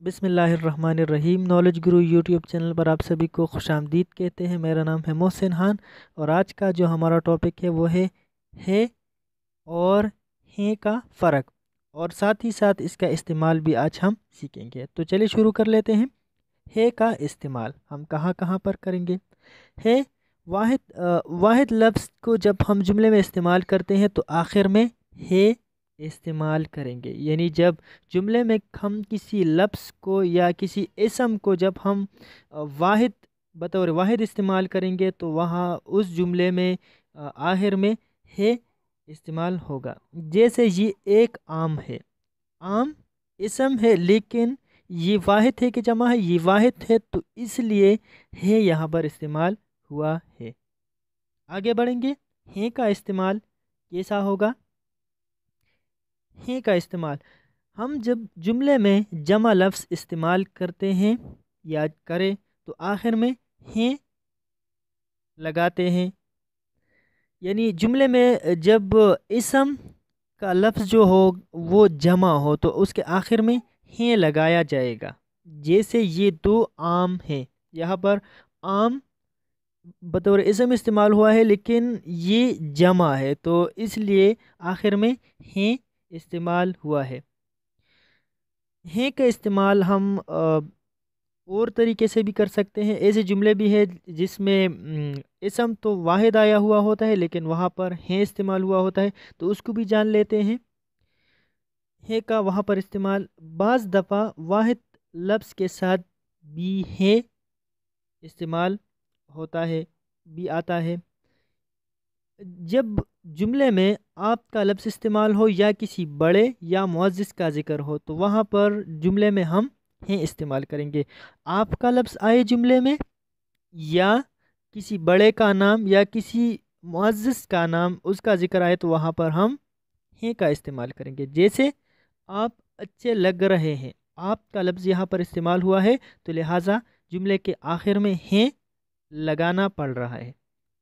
बिस्मिल्लाहिर्रहमानिर्रहीम। नॉलेज गुरु YouTube channel पर आप सभी को खुश आमदीद कहते हैं। मेरा नाम है मोहसिन खान और आज का जो हमारा टॉपिक है वो है और हैं का फ़र्क, और साथ ही साथ इसका इस्तेमाल भी आज हम सीखेंगे। तो चलिए शुरू कर लेते हैं। है का इस्तेमाल हम कहाँ कहाँ पर करेंगे। है वाहिद लफ्ज़ को जब हम जुमले में इस्तेमाल करते हैं तो आखिर में है इस्तेमाल करेंगे। यानी जब जुमले में हम किसी लफ्ज़ को या किसी इसम को जब हम वाहिद बतौर वाहिद इस्तेमाल करेंगे तो वहाँ उस जुमले में आखिर में है इस्तेमाल होगा। जैसे ये एक आम है, आम इसम है लेकिन ये वाहिद है कि जमा है, ये वाहिद है तो इसलिए है यहाँ पर इस्तेमाल हुआ है। आगे बढ़ेंगे। है का इस्तेमाल कैसा होगा। है का इस्तेमाल हम जब जुमले में जमा लफ्ज़ इस्तेमाल करते हैं या करें तो आखिर में है लगाते हैं। यानी जुमले में जब इसम का लफ्ज़ जो हो वो जमा हो तो उसके आखिर में है लगाया जाएगा। जैसे ये दो आम हैं, यहाँ पर आम बतौर इसम इस्तेमाल हुआ है लेकिन ये जमा है तो इसलिए आखिर में है इस्तेमाल हुआ है। है का इस्तेमाल हम और तरीके से भी कर सकते हैं। ऐसे जुमले भी है जिसमें इसम तो वाहिद आया हुआ होता है लेकिन वहाँ पर है इस्तेमाल हुआ होता है, तो उसको भी जान लेते हैं। है का वहाँ पर इस्तेमाल बाज़ दफ़ा वाहिद लफ्ज़ के साथ भी है इस्तेमाल होता है, भी आता है। जब जुमले में आपका लफ्ज़ इस्तेमाल हो या किसी बड़े या मुअज़्ज़िज़ का ज़िक्र हो तो वहाँ पर जुमले में हम हैं इस्तेमाल करेंगे। आपका लफ्ज़ आए जुमले में या किसी बड़े का नाम या किसी मुअज़्ज़िज़ का नाम उसका ज़िक्र आए तो वहाँ पर हम हैं का इस्तेमाल करेंगे। जैसे आप अच्छे लग रहे हैं, आपका लफ्ज़ यहाँ पर इस्तेमाल हुआ है तो लिहाजा जुमले के आखिर में हैं लगाना पड़ रहा है।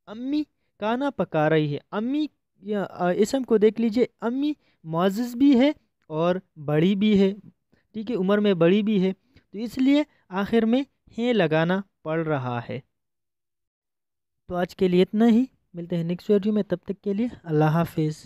अम्मी खाना पका रही है, अम्मी या इसम को देख लीजिए, अम्मी मुअज़्ज़िज़ भी है और बड़ी भी है, ठीक है, उम्र में बड़ी भी है तो इसलिए आखिर में हैं लगाना पड़ रहा है। तो आज के लिए इतना ही, मिलते हैं नेक्स्ट वीडियो में, तब तक के लिए अल्लाह हाफिज़।